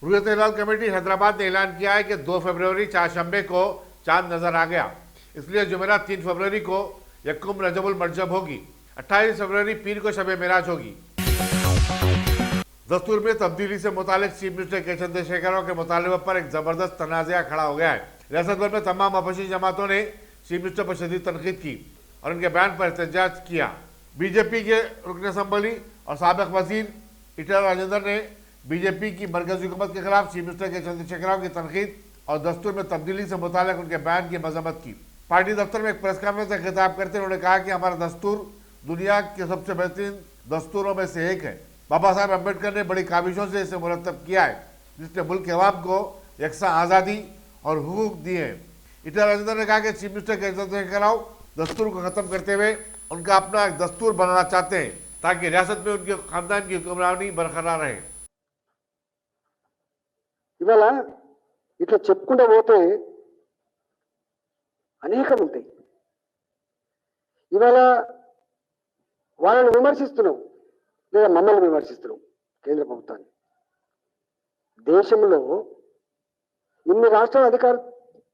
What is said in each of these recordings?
रुयत हिलाल committee Hyderabad ने ऐलान किया है कि 2 फरवरी चारशंबे को चांद नजर आ गया, इसलिए जुमेरात 3 फरवरी को यकुम रजबुल मरजब होगी। 28 फरवरी पीर को शब मेराज होगी। दस्तूर में तब्दीली से मुतालिक चीफ मिनिस्टर के चंद्रशेखर के मुतालबे पर एक जबरदस्त तनाज़ा खड़ा हो गया है। रियासत भर में तमाम आपसी जमातों ने चीफ मिनिस्टर पर शदीद तनकीद की और उनके बयान पर एहतजाज किया। बीजेपी के रुकन असम्बली और साबिक वज़ीर ईटला राजेंद्र ने बीजेपी की मरकजी हुकूमत के खिलाफ चीफ मिनिस्टर के चंद्रशेखर की तनकीद और दस्तूर में तब्दीली से मुतालिक उनके बयान की मजम्मत की। पार्टी दफ्तर में एक प्रेस कॉन्फ्रेंस से खिताब करते हुए उन्होंने कहा कि हमारा दस्तूर दुनिया के सबसे बेहतरीन दस्तूरों में से एक है। बाबा साहब अम्बेडकर ने बड़ी काबिशों से इसे मुरतब किया है, जिसने मुल्क के अवाम को यकसा आज़ादी और हुकूक दिए हैं। ईटला राजेंद्र ने कहा कि चीफ मिनिस्टर के चंद्रशेखर दस्तूर को ख़त्म करते हुए उनका अपना एक दस्तूर बनाना चाहते हैं ताकि रियासत में उनके खानदान की हुक्मरानी बरकरार रहे। ఇవాళ ఇట్లా చెప్పుకుంటూ పోతే అనేకం ఉంటాయి. ఇవాళ వాళ్ళని విమర్శిస్తున్నాం లేదా మమ్మల్ని విమర్శిస్తున్నాం కేంద్ర ప్రభుత్వాన్ని. దేశంలో ఇన్ని రాష్ట్రాల అధికారం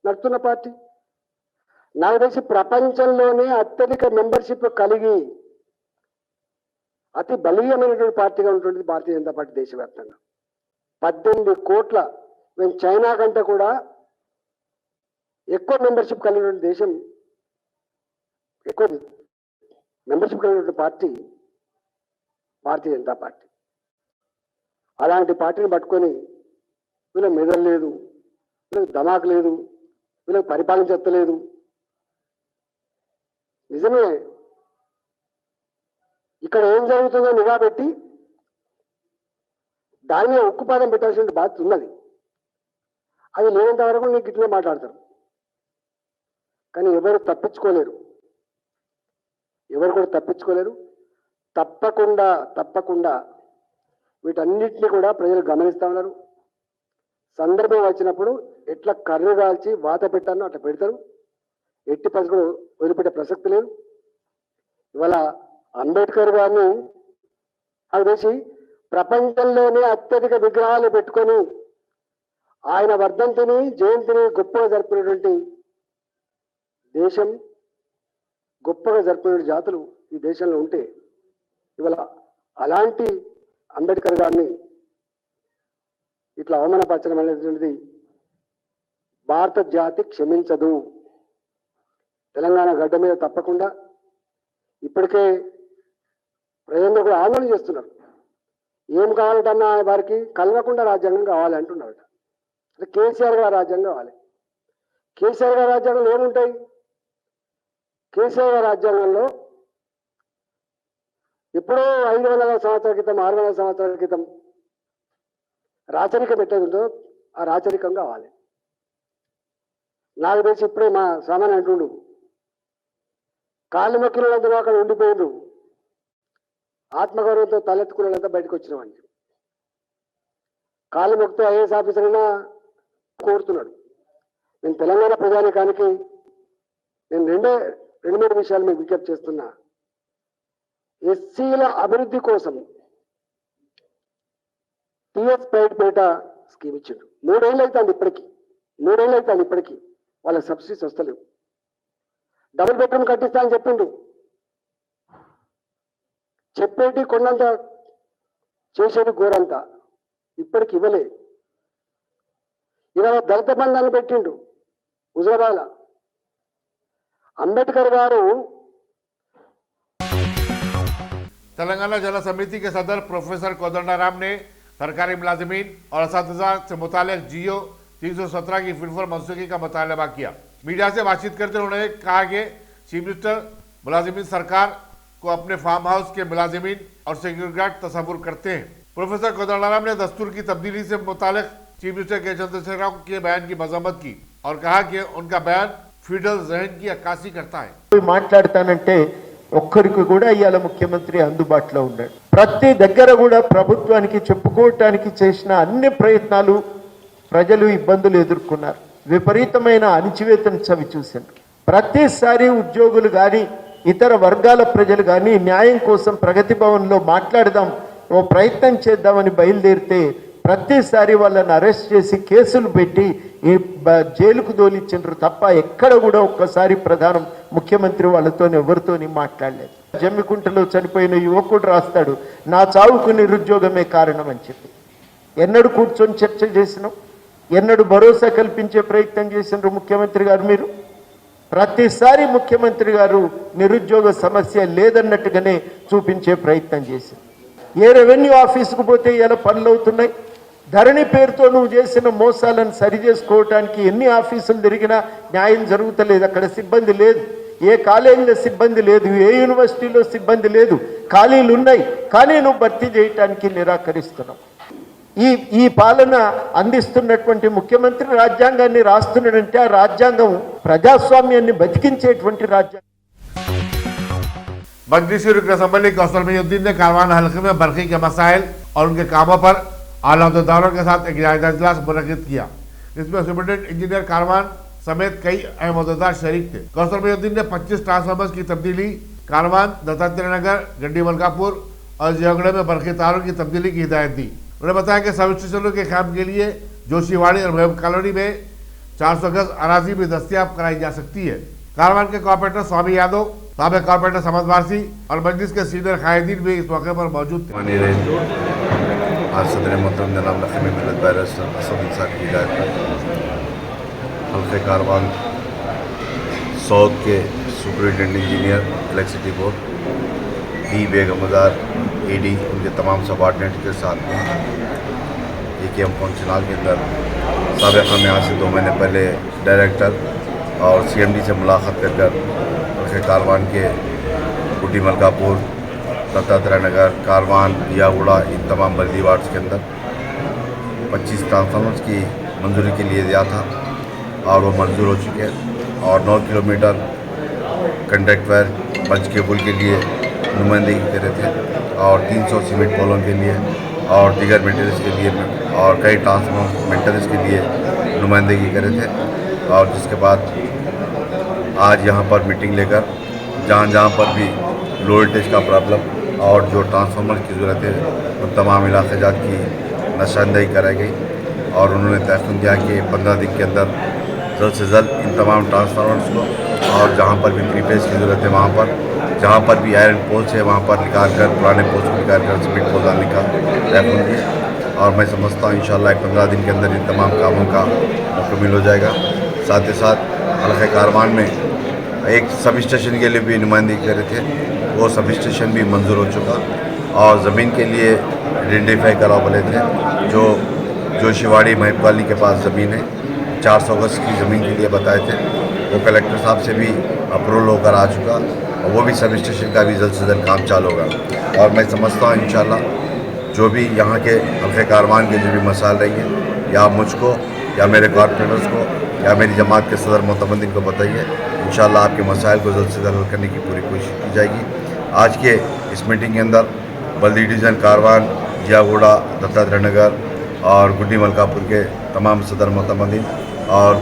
నడుస్తున్న పార్టీ, నాకు తెలిసి ప్రపంచంలోనే అత్యధిక మెంబర్షిప్ కలిగి అతి బలీయమైనటువంటి పార్టీగా ఉన్నటువంటిది భారతీయ జనతా పార్టీ దేశవ్యాప్తంగా. 18 కోట్ల, మేము చైనా కంటే కూడా ఎక్కువ మెంబర్షిప్ కలిగినటువంటి దేశం, ఎక్కువ మెంబర్షిప్ కలిగినటువంటి పార్టీ భారతీయ జనతా పార్టీ. అలాంటి పార్టీని పట్టుకొని వీళ్ళకి మెదడు లేదు, వీళ్ళకి ధమాక్ లేదు, వీళ్ళకి పరిపాలించలేదు. నిజమే, ఇక్కడ ఏం జరుగుతుందో నిఘా పెట్టి దాని మీద ఉక్కుపాదం పెట్టాల్సిన బాధ్యత ఉన్నది. అది లేనంత వరకు నీకు ఇట్లే మాట్లాడతారు, కానీ ఎవరు తప్పించుకోలేరు, ఎవరు కూడా తప్పించుకోలేరు. తప్పకుండా వీటన్నిటిని కూడా ప్రజలు గమనిస్తూ ఉన్నారు. సందర్భం వచ్చినప్పుడు ఎట్లా కర్రు కాల్చి వాత పెట్టానో అట్లా పెడతారు. ఎట్టి పరిస్థితులు వదిలిపెట్టే ప్రసక్తి లేదు. ఇవాళ అంబేద్కర్ గారిని నాకు తెలిసి ప్రపంచంలోనే అత్యధిక విగ్రహాలు పెట్టుకొని ఆయన వర్ధంతిని జయంతిని గొప్పగా జరుపుకునేటువంటి దేశం, గొప్పగా జరుపుకునే జాతులు ఈ దేశంలో ఉంటే ఇవాళ అలాంటి అంబేద్కర్ గారిని ఇట్లా అవమానపరచడం అనేటువంటిది భారత జాతి క్షమించదు. తెలంగాణ గడ్డ మీద తప్పకుండా ఇప్పటికే ప్రజలు కూడా ఆందోళన చేస్తున్నారు. ఏం కావాలంటన్నా వారికి కల్వకుండా రాజ్యాంగం కావాలి అంటున్నారు. అంటే కేసీఆర్ గారి రాజ్యాంగం కావాలి. కేసీఆర్ గారి రాజ్యాంగంలో ఏముంటాయి? కేసీఆర్ గారి రాజ్యాంగంలో ఎప్పుడో 500 సంవత్సరాల క్రితం, 600 సంవత్సరాల క్రితం రాచరికం పెట్టేదిందో ఆ రాచరికం కావాలి. నాకు తెలిసి ఇప్పుడే మా సామాన్య అంటుండు, కాళ్ళు మొక్కినందుకు అక్కడ ఉండిపోయిండు, ఆత్మగౌరవంతో తలెత్తుకునేంతా బయటకు వచ్చినామని. కాళ్ళు మొక్కితే ఐఏఎస్ ఆఫీసర్ అయినా కోరుతున్నాడు. నేను తెలంగాణ ప్రజానికానికి నేను రెండు మూడు విషయాలు మీకు విజ్ఞప్తి చేస్తున్నా. ఎస్సీల అభివృద్ధి కోసం టీఎస్ ప్రైవేట్ స్కీమ్ ఇచ్చిండు. 3 ఏళ్ళు అవుతుంది ఇప్పటికీ వాళ్ళ సబ్సిడీస్ వస్తలేవు. డబుల్ బెడ్రూమ్ కట్టిస్తా అని చెప్పిండు, చెప్పేటి కొండంత చేసేది గోరంతా, ఇప్పటికి ఇవ్వలే. ఇవాళ దళిత బంధాన్ని పెట్టిండు హుజరాబాద్. అంబేద్కర్ గారు तेलंगाना जला समिति के सदर प्रोफेसर कोदंडाराम ने सरकारी मुलाजिमीन और असातिज़ा से मुतालिक जियो 317 की फिलफल मनसूखी का मुतालबा किया। मीडिया से बातचीत करते उन्होंने कहा कि चीफ मिनिस्टर मुलाजिमीन सरकार को अपने फार्म हाउस के मुलाजिमीन और सिक्योरिटी गार्ड तस्वुर करते हैं। प्रोफेसर कोदंडाराम ने दस्तूर की तब्दीली से मुतालिक चीफ मिनिस्टर के चंद्रशेखर के बयान की मजम्मत की और कहा कि उनका बयान फीडल जहन की अक्कासी करता है। ఒక్కరికి కూడా ఇవాళ ముఖ్యమంత్రి అందుబాటులో ఉన్నాడు. ప్రతి దగ్గర కూడా ప్రభుత్వానికి చెప్పుకోవటానికి చేసిన అన్ని ప్రయత్నాలు ప్రజలు ఇబ్బందులు ఎదుర్కొన్నారు. విపరీతమైన అణచివేతను చవి చూశారు. ప్రతిసారి ఉద్యోగులు కానీ ఇతర వర్గాల ప్రజలు కానీ న్యాయం కోసం ప్రగతి భవన్లో మాట్లాడదాం, ఓ ప్రయత్నం చేద్దామని బయలుదేరితే ప్రతిసారి వాళ్ళని అరెస్ట్ చేసి కేసులు పెట్టి ఈ జైలుకు దోలిచ్చిండ్రు తప్ప ఎక్కడ కూడా ఒక్కసారి ప్రధాన ముఖ్యమంత్రి వాళ్ళతో ఎవరితోని మాట్లాడలేదు. జమ్మికుంటలో చనిపోయిన యువకుడు రాస్తాడు, నా చావుకు నిరుద్యోగమే కారణం అని చెప్పి. ఎన్నడూ కూర్చొని చర్చ చేసినాం? ఎన్నడూ భరోసా కల్పించే ప్రయత్నం చేసినారు ముఖ్యమంత్రి గారు? మీరు ప్రతిసారి ముఖ్యమంత్రి గారు నిరుద్యోగ సమస్య లేదన్నట్టుగానే చూపించే ప్రయత్నం చేశారు. ఏ రెవెన్యూ ఆఫీసుకు పోతే ఇలా పనులు అవుతున్నాయి? ధరణి పేరుతో నువ్వు చేసిన మోసాలను సరి చేసుకోవటానికి ఎన్ని ఆఫీసులు తిరిగినా న్యాయం జరుగుతలేదు. అక్కడ సిబ్బంది లేదు, ఏ కాలేజీలో సిబ్బంది లేదు, ఏ యూనివర్సిటీలో సిబ్బంది లేదు. ఖాళీలు ఉన్నాయి, కానీ నువ్వు భర్తీ చేయటానికి నిరాకరిస్తున్నావు. ఈ పాలన అందిస్తున్నటువంటి ముఖ్యమంత్రి రాజ్యాంగాన్ని రాస్తున్నాడంటే ఆ రాజ్యాంగం ప్రజాస్వామ్యాన్ని బతికించేటువంటి రాజ్యాంగం. मजलिस की रुकन असम्बली कौसर महीउद्दीन ने कारवान हल्के में बरखी के मसाइल और उनके कामों पर आला अहदेदारों के साथ एक जायजा इजलास मुनक्किद किया। इसमें सुपरिटेंडेंट इंजीनियर कारवान समेत कई अहम अहदेदार शरीक थे। कौसर महीउद्दीन ने 25 ट्रांसफार्मर्स की तब्दीली कारवान, दत्तात्रेय नगर, गड्डी मलकापुर और जियागढ़ में बरखी तारों की तब्दीली की हिदायत दी। उन्होंने बताया कि सब स्टेशनों के काम के लिए जोशीवाड़ी और महबूब कॉलोनी में 400 गज अराजी भी दस्तियाब कराई जा सकती है। कारवान के कॉर्पोरेटर स्वामी यादव, साबिक कॉर्पोरेटर समद वारसी और मजलिस के सीनियर कायदीन भी इस मौके पर मौजूद थे। आज सदर मोहतरम जनाब नकीम मिलत बैरिस्टर असद इंसाफ की हिदायत पर हल्के कारवान साउथ के superintendent engineer electricity board D बेगमदार एडी उनके तमाम सबॉर्डिनेट के साथ में एक चुनाव के अंदर साबिक़ा में आज से 2 महीने पहले डायरेक्टर और CMD से मुलाकात कर कारवान के गुड्डी मलकापुर, दत्तात्रेय नगर, कारवान, यागुड़ा, इन तमाम बल्दी वार्ड्स के अंदर 25 ट्रांसफार्मर्स की मंजूरी के लिए दिया था और वो मंजूर हो चुके हैं। और 9 किलोमीटर कंडक्ट वायर पंच केबल के लिए नुमाइंदगी करे थे और 300 सीमेंट पोलों के लिए और दीगर मेटेरियल्स के लिए और कई ट्रांसफार्मर मेंटेनेंस के लिए नुमाइंदगी करे थे। और जिसके बाद आज यहाँ पर मीटिंग लेकर जहाँ पर भी लो वोल्टेज का प्रॉब्लम और जो ट्रांसफार्मर की ज़रूरत है उन तमाम इलाके जात की निशानदेही कराई गई और उन्होंने तयक़ुन दिया कि 15 दिन के अंदर जल्द से जल्द इन तमाम ट्रांसफार्मर्स को और जहाँ पर भी प्रीपेज की ज़रूरत है वहाँ पर, जहाँ पर भी आयरन पोस्ट है वहाँ पर निकाल कर, पुराने पोस्ट को निकाल कर सीमेंट पोस्ट डालने का तयक़ुन दिया। और मैं समझता हूँ इंशाअल्लाह 15 दिन के अंदर इन तमाम कामों का मुकम्मल हो जाएगा। साथ ही साथ हल्के कारवान में एक सब स्टेशन के लिए भी नुमाइंदगी कर रहे थे, वो सब स्टेशन भी मंजूर हो चुका और ज़मीन के लिए आइडेंटिफाई करा बोले थे। जो जोशीवाड़ी महबूब कॉलोनी के पास ज़मीन है 400 गज की ज़मीन के लिए बताए थे, वो कलेक्टर साहब से भी अप्रूवल होकर आ चुका और वो भी सब स्टेशन का भी जल्द से जल्द काम चालू होगा। और मैं समझता हूँ इंशाअल्लाह जो भी यहाँ के हल्के कारवान के जो भी मसाइल रहेंगे या मुझको या मेरे कॉर्पोरेटर्स को या मेरी जमात के सदर मोतमदीन को बताइए, इंशाअल्लाह आपके मसाइल को जल्द से जल्द हल करने की पूरी कोशिश की जाएगी। आज के इस मीटिंग के अंदर बल्दी डिवीज़न कारवान, जियागुड़ा, दत्तात्रेय नगर और गुड्डी मलकापुर के तमाम सदर मोतमदीन और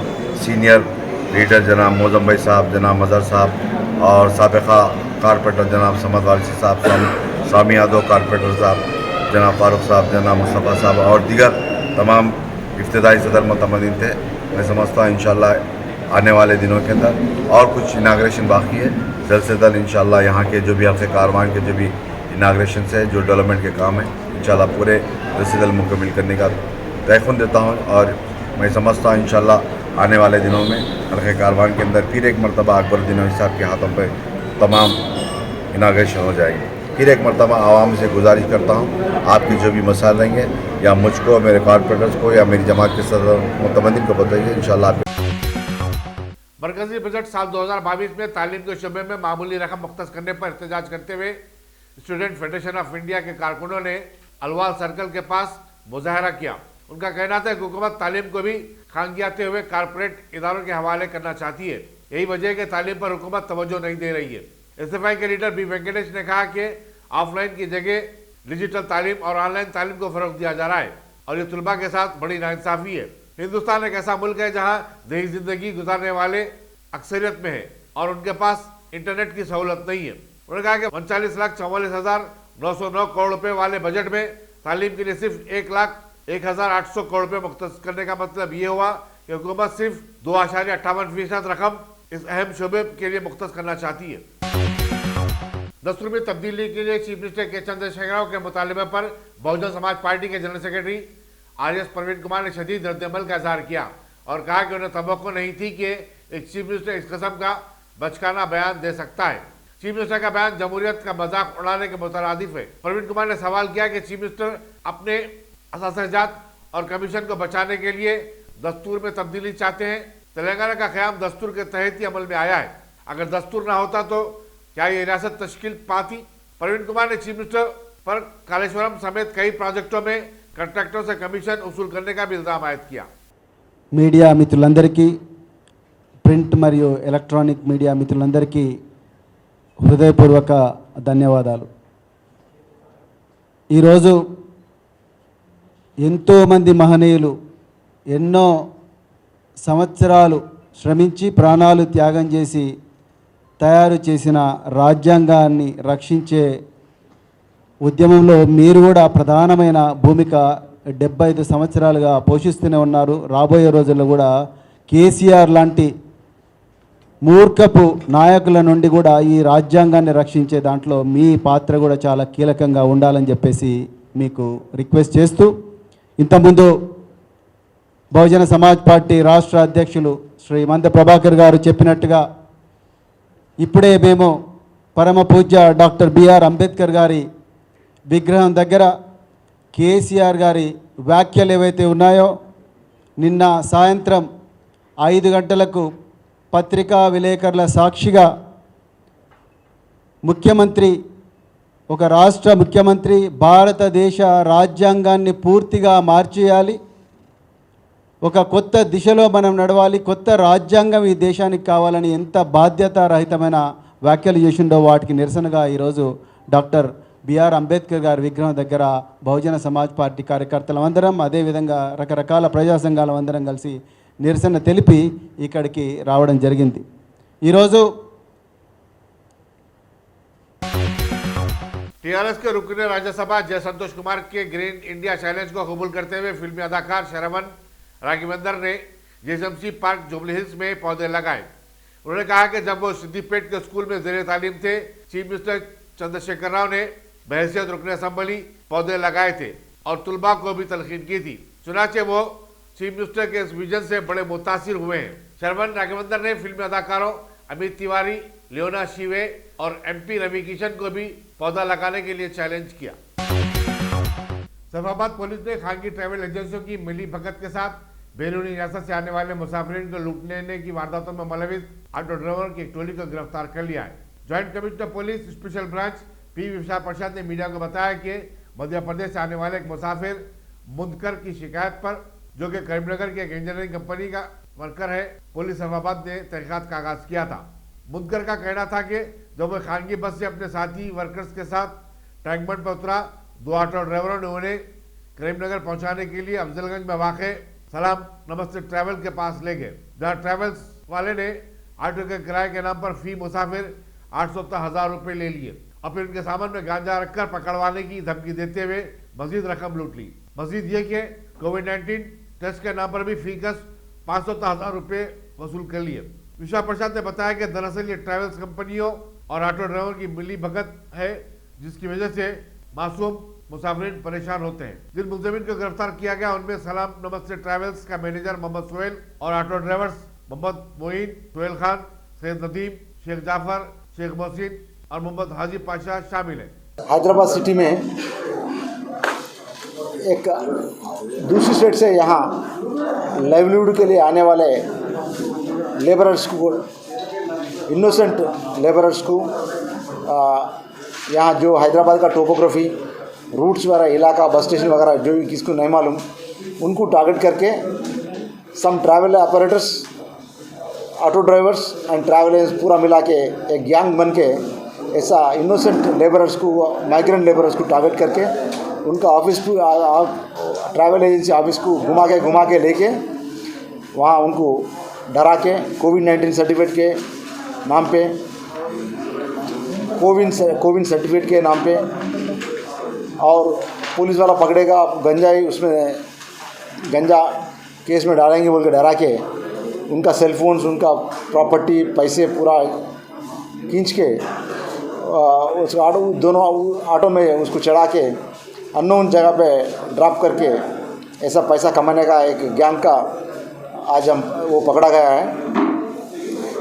सीनियर लीडर जनाब मौजम भाई साहब, जनाब मज़हर साहब और साबिक़ा कॉर्पोरेटर जनाब समद वारसी साहब, स्वामी यादव कॉर्पोरेटर साहब, जनाब फारूक साहब, जनाब मुस्तफ़ा साहब और दीगर तमाम इब्तिदाई सदर मोतमदीन थे। मैं समझता हूँ इंशाअल्लाह आने वाले दिनों के अंदर और कुछ इनाग्रेशन बाकी है, जल्द से जल्द इंशाअल्लाह यहाँ के जो भी हल्के कारवान के जो भी इनाग्रेशन है, जो डेवलपमेंट के काम है, इंशाअल्लाह पूरे जल्द से जल्द मुकम्मल करने का तयक़ुन देता हूँ। और मैं समझता हूँ इंशाअल्लाह आने वाले दिनों में हल्के कारवान के अंदर फिर एक मरतबा अकबरुद्दीन साहब के हाथों पर तमाम इनाग्रेशन हो जाएगी। फिर एक मरतबा आवाम से गुजारिश करता हूँ, आपकी जो भी मसाइल रहेंगे या मुझको, मेरे कॉर्पोरेटर्स को या मेरी जमात के सदर मुतमदीन को बताइए, इंशाअल्लाह। मरकजी बजट साल 2022 में तालीम के शोबे में मामूली रकम मुख्तस करने पर एहतजाज करते हुए स्टूडेंट फेडरेशन ऑफ इंडिया के कारकुनों ने अलवाल सर्कल के पास मुजाहरा किया। उनका कहना था कि हुकूमत तालीम को भी खांगियाते हुए कारपोरेट इदारों के हवाले करना चाहती है। यही वजह है कि तालीम पर हुकूमत तवज्जो नहीं दे रही है। एसएफआई के लीडर बी वेंकटेश ने कहा कि ऑफलाइन की जगह डिजिटल तालीम और ऑनलाइन तालीम को फरोग दिया जा रहा है और ये तुलबा के साथ बड़ी नाइंसाफी है। हिंदुस्तान एक ऐसा मुल्क है जहां देही जिंदगी गुजारने वाले अक्सरियत में है और उनके पास इंटरनेट की सहूलत नहीं है। उन्होंने कहा कि 39,44,909 करोड़ रुपए वाले बजट में तालीम के लिए सिर्फ 1,00,000 1800 करोड़ रुपए मुख्तस करने का मतलब ये हुआ कि हुकूमत सिर्फ 2.58% रकम इस अहम शोबे के लिए मुख्तस करना चाहती है। दस्तूर में तब्दीली के लिए चीफ मिनिस्टर के चंद्रशेखर राव के मुतालिबे पर बहुजन समाज पार्टी के general secretary RS Praveen Kumar ने शदीद रद्दअमल का इजहार किया और कहा कि उन्हें तवक्को नहीं थी कि एक चीफ मिनिस्टर इस किस्म का बचकाना बयान दे सकता है। चीफ मिनिस्टर का बयान जमहूरियत का मजाक उड़ाने के मुतरादिफ है। प्रवीण कुमार ने सवाल किया कि चीफ मिनिस्टर अपने असासजात और कमीशन को बचाने के लिए दस्तूर में तब्दीली चाहते हैं। तेलंगाना का क़याम दस्तूर के तहत ही अमल में आया है। अगर दस्तूर ना होता तो क्या ये रियासत तश्कील पाती? प्रवीण कुमार ने चीफ मिनिस्टर पर कालेश्वरम समेत कई प्रोजेक्टों में कंट्रैक्टरों से कमीशन वसूल करने का भी इल्जाम आयद किया। మీడియా మిత్రులందరికీ, ప్రింట్ మరియు ఎలక్ట్రానిక్ మీడియా మిత్రులందరికీ హృదయపూర్వక ధన్యవాదాలు. ఈరోజు ఎంతోమంది మహనీయులు ఎన్నో సంవత్సరాలు శ్రమించి ప్రాణాలు త్యాగం చేసి తయారు చేసిన రాజ్యాంగాన్ని రక్షించే ఉద్యమంలో మీరు కూడా ప్రధానమైన భూమిక 75 సంవత్సరాలుగా పోషిస్తూనే ఉన్నారు. రాబోయే రోజుల్లో కూడా కేసీఆర్ లాంటి మూర్ఖపు నాయకుల నుండి కూడా ఈ రాజ్యాంగాన్ని రక్షించే దాంట్లో మీ పాత్ర కూడా చాలా కీలకంగా ఉండాలని చెప్పేసి మీకు రిక్వెస్ట్ చేస్తూ, ఇంతకుముందు బహుజన సమాజ్ పార్టీ రాష్ట్ర అధ్యక్షులు శ్రీ మంద ప్రభాకర్ గారు చెప్పినట్టుగా ఇప్పుడే మేము పరమ పూజ్య డాక్టర్ బిఆర్ అంబేద్కర్ గారి విగ్రహం దగ్గర కేసీఆర్ గారి వ్యాఖ్యలు ఏవైతే ఉన్నాయో నిన్న సాయంత్రం 5 గంటలకు పత్రికా విలేకరుల సాక్షిగా ముఖ్యమంత్రి, ఒక రాష్ట్ర ముఖ్యమంత్రి భారతదేశ రాజ్యాంగాన్ని పూర్తిగా మార్చేయాలి, ఒక కొత్త దిశలో మనం నడవాలి, కొత్త రాజ్యాంగం ఈ దేశానికి కావాలని ఎంత బాధ్యతారహితమైన వ్యాఖ్యలు చేసిండో వాటికి నిరసనగా ఈరోజు డాక్టర్ బిఆర్ అంబేద్కర్ గారి విగ్రహం దగ్గర బహుజన సమాజ్ పార్టీ కార్యకర్తలందరం, అదేవిధంగా రకరకాల ప్రజా సంఘాలందరం కలిసి నిరసన తెలిపి ఇక్కడికి రావడం జరిగింది. ఈరోజు टीआरएस के रुकन राज्यसभा जय संतोष कुमार के ग्रीन इंडिया चैलेंज को कबूल करते हुए फिल्मी अदाकार शरवण राघवेंद्र ने जेएसएमसी पार्क जुबली हिल्स में पौधे लगाए। उन्होंने कहा कि जब वो सिद्दीपेट के स्कूल में ज़ेरे तालीम थे, चीफ मिनिस्टर चंद्रशेखर राव ने बहैसियत रुकन असम्बली पौधे लगाए थे और तुलबा को भी तलकीन की थी। चुनाचे वो चीफ मिनिस्टर के इस विजन से बड़े मुतासिर हुए हैं। शरवण राघवेंद्र ने फिल्मी अदाकारों अमित तिवारी, लियोना शिवे और MP रवि किशन को भी पौधा लगाने के लिए चैलेंज किया। सैफाबाद पुलिस ने खानगी ट्रैवल एजेंसियों की मिली भगत के साथ बैरूनी रियासत से आने वाले मुसाफिरीन को लूटने की वारदातों में मुलविस ऑटो ड्राइवर की एक टोली को गिरफ्तार कर लिया है। Joint commissioner police special branch P विशाल प्रसाद ने मीडिया को बताया कि मध्य प्रदेश से आने वाले एक मुसाफिर मुंदकर की शिकायत पर, जो कि करीमनगर की एक इंजीनियरिंग कंपनी का वर्कर है, पुलिस सैफाबाद ने तहकीकात का आगाज किया था। मुंदकर का कहना था कि जब वह खानगी बस से अपने साथी वर्कर्स के साथ टैंकबंड पर उतरा, 2 ऑटो ड्राइवरों ने उन्हें करीमनगर पहुंचाने के लिए अफजलगंज में वाक़े सलाम नमस्ते ट्रैवल के पास ले गए, जहाँ ट्रैवल्स वाले ने ऑटो के किराए के नाम पर फी मुसाफिर 870,000 रुपये ले लिए और फिर उनके सामान में गांजा रखकर पकड़वाने की धमकी देते हुए मजीद रकम लूट ली। मजीद ये कि कोविड-19 टेस्ट के नाम पर भी फीकस 570,000 रुपये वसूल कर लिए। विशाल प्रसाद ने बताया कि दरअसल ये ट्रैवल्स कंपनियों और ऑटो ड्राइवर की मिली भगत है, जिसकी वजह से मासूम मुसाफिरीन परेशान होते हैं। जिन मुलजिमीन को गिरफ्तार किया गया उनमें सलाम नमस्ते ट्रैवल्स का मैनेजर मोहम्मद सोहेल और ऑटो ड्राइवर्स मोहम्मद मोइन, सोहेल खान, सैयद नदीम, शेख जाफर, शेख मोहसिन और मोहम्मद हाजी पाशा शामिल है। हैदराबाद सिटी में एक दूसरी स्टेट से यहाँ लाइवलीहुड के लिए आने वाले लेबरर्स को, इनोसेंट लेबरर्स को यहाँ जो हैदराबाद का टोपोग्राफी, रूट्स वगैरह, इलाका, बस स्टेशन वगैरह जो भी किसको नहीं मालूम, उनको टारगेट करके some travel operators, auto drivers and travel agents पूरा मिला के एक गैंग बन के ऐसा इनोसेंट लेबरर्स को, माइग्रेंट लेबरर्स को टारगेट करके उनका ऑफिस को, ट्रैवल एजेंसी ऑफिस को घुमा के लेके वहाँ उनको डरा के कोविड-19 सर्टिफिकेट के नाम पे, कोविन सर्टिफिकेट के नाम पे, और पुलिस वाला पकड़ेगा गंजाई उसमें गंजा केस में डालेंगे बोल के डरा के उनका सेलफोन्स, उनका प्रॉपर्टी, पैसे पूरा खींच के उस दोनों ऑटो में उसको चढ़ा के अननोन जगह पे ड्रॉप करके ऐसा पैसा कमाने का एक गैंग का आज वो पकड़ा गया है।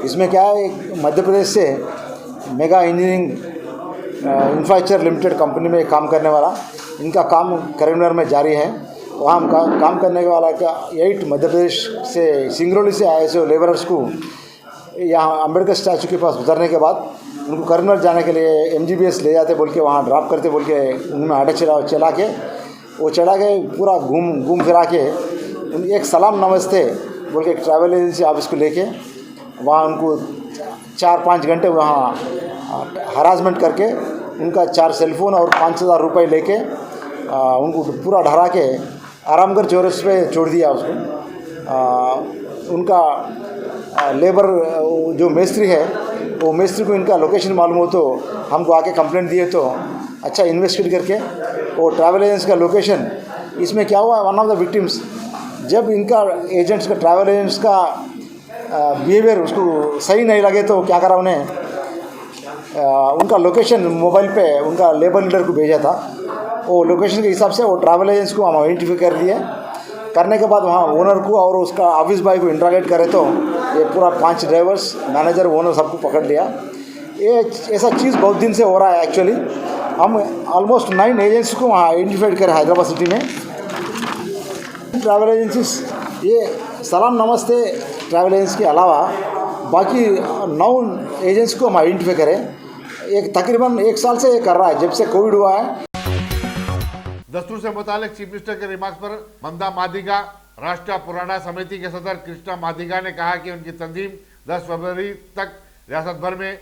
इसमें क्या है, एक मध्य प्रदेश से mega engineering infrastructure limited company में काम करने वाला, इनका काम करीमनगर में जारी है। वहाँ काम करने के वाला का 8 मध्य प्रदेश से सिंगरौली से आए से लेबरर्स को यहाँ अम्बेडकर स्टैचू के पास उतरने के बाद उनको करीमनगर जाने के लिए MGBS ले जाते बोल के, वहाँ ड्रॉप करते बोल के उनमें ऑटो चला के वो चढ़ा के पूरा घूम फिरा के एक सलाम नमस्ते बोल के ट्रैवल एजेंसी ऑफिस को लेके वहाँ उनको 4-5 घंटे वहाँ हरासमेंट करके उनका 4 सेलफोन और 5,000 रुपये लेके उनको पूरा डरा के आरामगढ़ चौरस पे छोड़ दिया उसको। उनका लेबर जो मिस्त्री है वो मिस्त्री को इनका लोकेशन मालूम हो तो हमको आके कंप्लेंट दिए तो अच्छा इन्वेस्टिगेट करके वो ट्रैवल एजेंट्स का लोकेशन, इसमें क्या हुआ, वन ऑफ द विक्टिम्स जब इनका एजेंट्स का ट्रैवल एजेंट्स का बिहेवियर उसको सही नहीं लगे तो क्या करा, उन्हें उनका लोकेशन मोबाइल पे उनका लेबर लीडर को भेजा था। वो लोकेशन के हिसाब से वो ट्रैवल एजेंट्स को हम आइडेंटिफाई कर दिए। करने के बाद वहाँ ओनर को और उसका ऑफिस बॉय को इंट्रोगेट करे तो ये पूरा 5 ड्राइवर्स, मैनेजर, ओनर सबको पकड़ लिया। ये ऐसा चीज़ बहुत दिन से हो रहा है। एक्चुअली हम ऑलमोस्ट 9 एजेंसी को वहाँ आइडेंटिफाइड करें हैदराबाद सिटी में। ट्रैवल एजेंसीज, ये सलाम नमस्ते ट्रैवल एजेंसी के अलावा बाकी 9 एजेंसी को हम आइडेंटिफाई करें। एक तकरीबन 1 साल से ये कर रहा है जब से कोविड हुआ है। दस्तूर से मुतालिक चीफ मिनिस्टर के रिमार्क्स पर ममता मादिगा, राष्ट्रीय पुराना समिति के सदर कृष्णा मादिगा ने कहा कि उनकी तंजीम 10 फरवरी तक रियासत भर में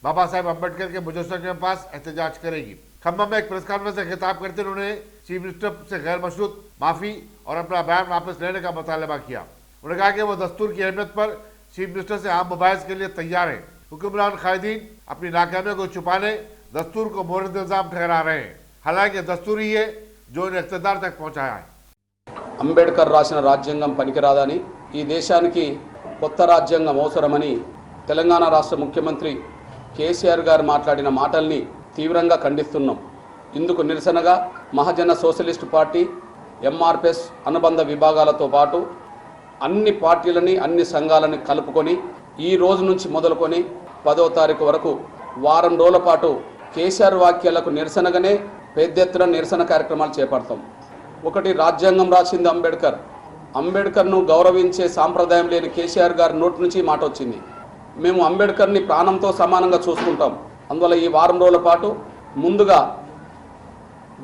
बाबा साहेब अम्बेडकर के मुजस्समे के पास एहतजाज करेगी। खम्बा में एक प्रेस कॉन्फ्रेंस से खिताब करते हुए उन्होंने चीफ मिनिस्टर से गैर मशरूत माफ़ी और अपना बयान वापस लेने का मुतालबा किया। उन्होंने कहा कि वो दस्तूर की अहमियत पर चीफ मिनिस्टर से आम मुबाहिस के लिए तैयार हैं। हुक्मरान कायदीन अपनी नाकामियों को छुपाने दस्तूर को मोरद इल्ज़ाम ठहरा रहे हैं, हालांकि दस्तूर ही है जो इन्हें इक़्तिदार तक पहुंचाया है। అంబేద్కర్ రాసిన రాజ్యాంగం పనికిరాదని, ఈ దేశానికి కొత్త రాజ్యాంగం అవసరమని తెలంగాణ రాష్ట్ర ముఖ్యమంత్రి కేసీఆర్ గారు మాట్లాడిన మాటల్ని తీవ్రంగా ఖండిస్తున్నాం. ఇందుకు నిరసనగా మహాజన సోషలిస్ట్ పార్టీ, MRPS అనుబంధ విభాగాలతో పాటు అన్ని పార్టీలని, అన్ని సంఘాలని కలుపుకొని ఈ రోజు నుంచి మొదలుకొని 10వ తారీఖు వరకు వారం రోజుల పాటు కేసీఆర్ వాక్యాలకు నిరసనగానే పెద్ద ఎత్తున నిరసన కార్యక్రమాలు చేపడతాం. ఒకటి, రాజ్యాంగం రాసింది అంబేద్కర్. అంబేద్కర్ను గౌరవించే సాంప్రదాయం లేని కేసీఆర్ గారి నోటి నుంచి మాట వచ్చింది. మేము అంబేద్కర్ని ప్రాణంతో సమానంగా చూసుకుంటాం. అందువల్ల ఈ వారం రోజుల పాటు ముందుగా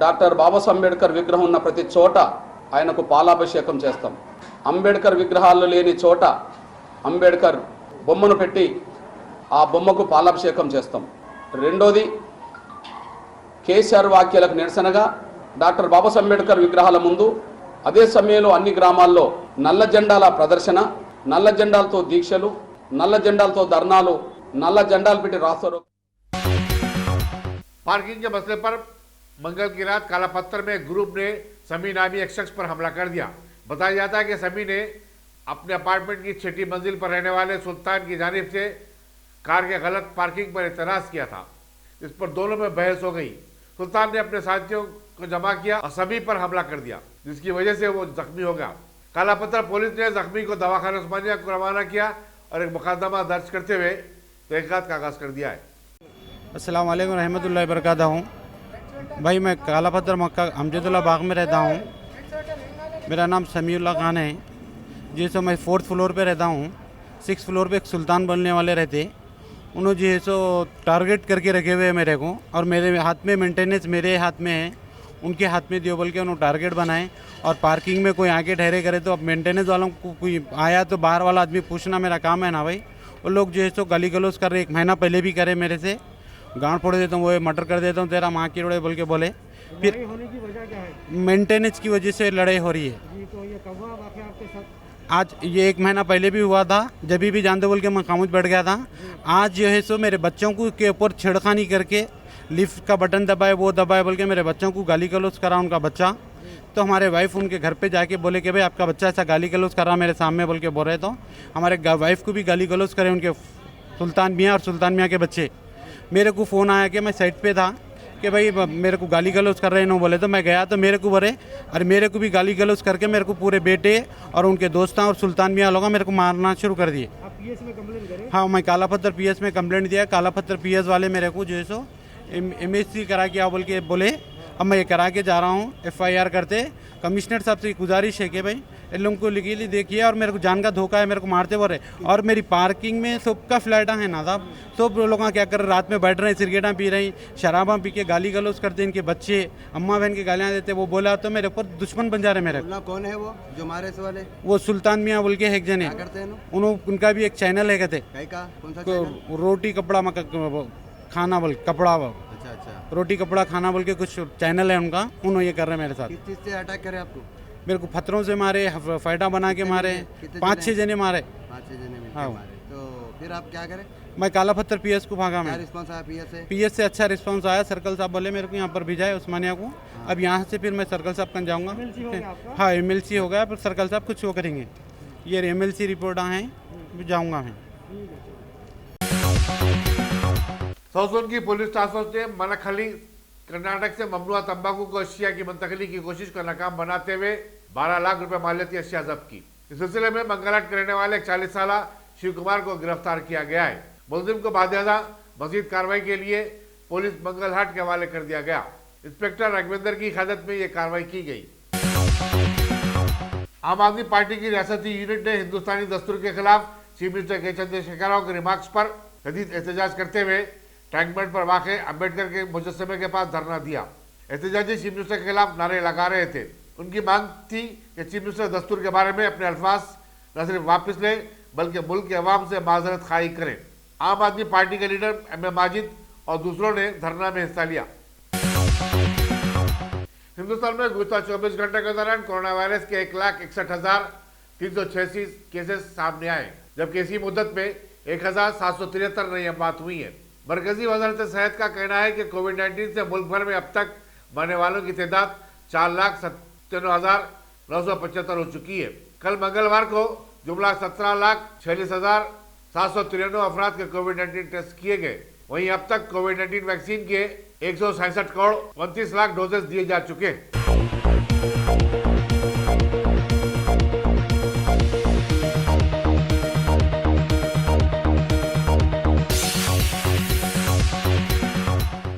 డాక్టర్ బాబాసాహెబ్ అంబేద్కర్ విగ్రహం ఉన్న ప్రతి చోట ఆయనకు పాలాభిషేకం చేస్తాం. అంబేద్కర్ విగ్రహాలు లేని చోట అంబేద్కర్ బొమ్మను పెట్టి ఆ బొమ్మకు పాలాభిషేకం చేస్తాం. రెండోది, కేసీఆర్ వాక్యాలకు నిరసనగా డాక్టర్ బాబాసాహెబ్ అంబేద్కర్ విగ్రహాల ముందు అదే సమయంలో అన్ని గ్రామాల్లో నల్ల జెండాల ప్రదర్శన, నల్ల జెండాలతో దీక్షలు, నల్ల జెండాలతో ధర్నాలు, నల్ల జెండాలు పెట్టి రాస్తారు. पार्किंग के मसले पर मंगल की रात काला पत्थर में एक ग्रुप ने समी नामी एक शख्स पर हमला कर दिया। बताया जाता है कि समी ने अपने अपार्टमेंट की 6ठी मंजिल पर रहने वाले सुल्तान की जानिब से कार के गलत पार्किंग पर एतराज़ किया था। इस पर दोनों में बहस हो गई। सुल्तान ने अपने साथियों को जमा किया और सभी पर हमला कर दिया, जिसकी वजह से वो जख्मी हो गया। काला पत्थर पुलिस ने जख्मी को दवाखाना उस्मानिया को रवाना किया और एक मुकदमा दर्ज करते हुए तहकीकात का आगाज़ कर दिया है। अस्सलाम वालेकुम रहमतुल्लाहि बरकातहू। भाई मैं काला पत्थर मक्का अमजदुल्ला बाग में रहता हूँ। मेरा नाम समीउल्लाह खान है। जैसे मैं 4th फ्लोर पे रहता हूँ। 6th फ्लोर पे एक सुल्तान बनने वाले रहते, उन्होंने जो है सो टारगेट करके रखे हुए मेरे को, और मेरे हाथ में मेंटेनेंस मेरे हाथ में है, उनके हाथ में दियो बोल के उन्होंने टारगेट बनाए। और पार्किंग में कोई आके ठहरे करे तो अब मेंटेनेंस वालों को कोई आया तो बाहर वाला आदमी पूछना मेरा काम है ना भाई। वो लोग जो है सो गाली गलौज कर रहे, 1 महीना पहले भी करे मेरे से, गांड फोड़ देता हूँ, वो मर्डर कर देता हूँ, तेरा माँ की रोड़े बोल के बोले। फिर होने की वजह क्या है? मेंटेनेंस की वजह से लड़ाई हो रही है। जी, तो ये कब हुआ वाकया आपके साथ? आज ये 1 महीना पहले भी हुआ था, जब भी जानते बोल के मैं खामोश बैठ गया था। आज जो है सो मेरे बच्चों को के ऊपर छेड़खानी करके लिफ्ट का बटन दबाए, वो दबाए बोल के मेरे बच्चों को गाली गलौज करा उनका बच्चा। तो हमारे वाइफ उनके घर पे जाके बोले कि भाई आपका बच्चा ऐसा गाली गलौज कर रहा मेरे सामने बोल के बोल रहे, तो हमारे वाइफ को भी गाली गलौज करे उनके सुल्तान मियाँ और सुल्तान मियाँ के बच्चे। मेरे को फ़ोन आया कि मैं साइट पे था कि भाई मेरे को गाली गलौज कर रहे हैं, बोले तो मैं गया तो मेरे को बोले और मेरे को भी गाली गलौज करके मेरे को पूरे बेटे और उनके दोस्तों और सुल्तान मियाँ लोगों मेरे को मारना शुरू कर दिए। आप पीएस में कंप्लेंट करें? हाँ, मैं काला पत्थर पीएस में कंप्लेंट दिया। काला पत्थर पीएस वाले मेरे को जो है सो MSc करा के बोल के बोले। अब मैं ये करा के जा रहा हूँ FIR करते। कमिश्नर साहब से गुजारिश है कि भाई इन लोगों को लीगली देखिए और मेरे को जान का धोखा है, मेरे को मारते बोल रहे। और मेरी पार्किंग में सबका फ्लैटा है ना साहब, सब लोग क्या कर रहे, रात में बैठ रहे हैं, सिगरेटा पी रही, शराबा पी के गाली गलौज करते, इनके बच्चे अम्मा बहन की गालियाँ देते। वो बोला तो मेरे ऊपर दुश्मन बन जा रहे मेरे। कौन है वो जो मारे से वाले? वो सुल्तान मियाँ बोल के एक जने, उनका भी एक चैनल है कहते, रोटी कपड़ा खाना बोल कपड़ा, अच्छा रोटी कपड़ा खाना बोल के कुछ चैनल है उनका, उन्होंने ये कर रहे हैं मेरे साथ। किस चीज़ से अटैक करे आपको? मेरे को पत्थरों से मारे, फाइटा बना के मारे, 5-6 जने मारे। 5-6 जने मिलकर हाँ। मारे। तो फिर आप क्या करें? मैं काला पत्थर पीएस को भागा। क्या मैं रिस्पांस आया पीएस से अच्छा रिस्पांस आया। सर्कल साहब बोले मेरे को यहाँ पर भेजा है उस्मानिया को। अब यहाँ से फिर मैं सर्कल साहब कन जाऊँगा। हाँ, MLC हो गया, पर सर्कल साहब कुछ वो करेंगे। ये MLC रिपोर्ट हैं, जाऊँगा मैं। सौसोन की पुलिस टास्क फोर्स ने मनखली कर्नाटक से ममनुआ तंबाकू को अशिया की मुंतकली की कोशिश को नाकाम बनाते हुए 12 लाख रुपए मालियती अशिया जब्त की। इस सिलसिले में मंगलहाट करने वाले 40 साल शिव कुमार को गिरफ्तार किया गया है। मुलजिम को बाकायदा मजीद कार्रवाई के लिए पुलिस मंगलहाट के हवाले कर दिया गया। इंस्पेक्टर रघविंदर की क़यादत में ये कार्रवाई की गई। आम आदमी पार्टी की रियासती यूनिट ने हिंदुस्तानी दस्तूर के खिलाफ चीफ मिनिस्टर के चंद्रशेखर राव के रिमार्क्स पर शदीद एहतजाज करते हुए टैंकबंड पर वाक़ अम्बेडकर के मुजस्समे के पास धरना दिया। एहतजाजी चीफ मिनिस्टर के खिलाफ नारे लगा रहे थे। उनकी मांग थी कि चीफ मिनिस्टर दस्तूर के बारे में अपने अल्फाज न सिर्फ वापस लें बल्कि मुल्क के अवाम से माजरत खाई करें। आम आदमी पार्टी के लीडर MM माजिद और दूसरों ने धरना में हिस्सा लिया। हिंदुस्तान में गुज़श्ता 24 घंटे के दौरान कोरोना वायरस के 1,61,386 केसेस सामने आए, जबकि इसी मुद्दत में 1,773 नई अमवात हुई है। मरकजी वज़ारत सेहत का कहना है कि कोविड-19 से मुल्क भर में अब तक मरने वालों की तादाद 4,97,975 हो चुकी है। कल मंगलवार को जुमला 17,46,793 अफराद के कोविड-19 टेस्ट किए गए। वहीं अब तक कोविड-19 वैक्सीन के 167 करोड़ 29 लाख डोजेस दिए जा चुके हैं।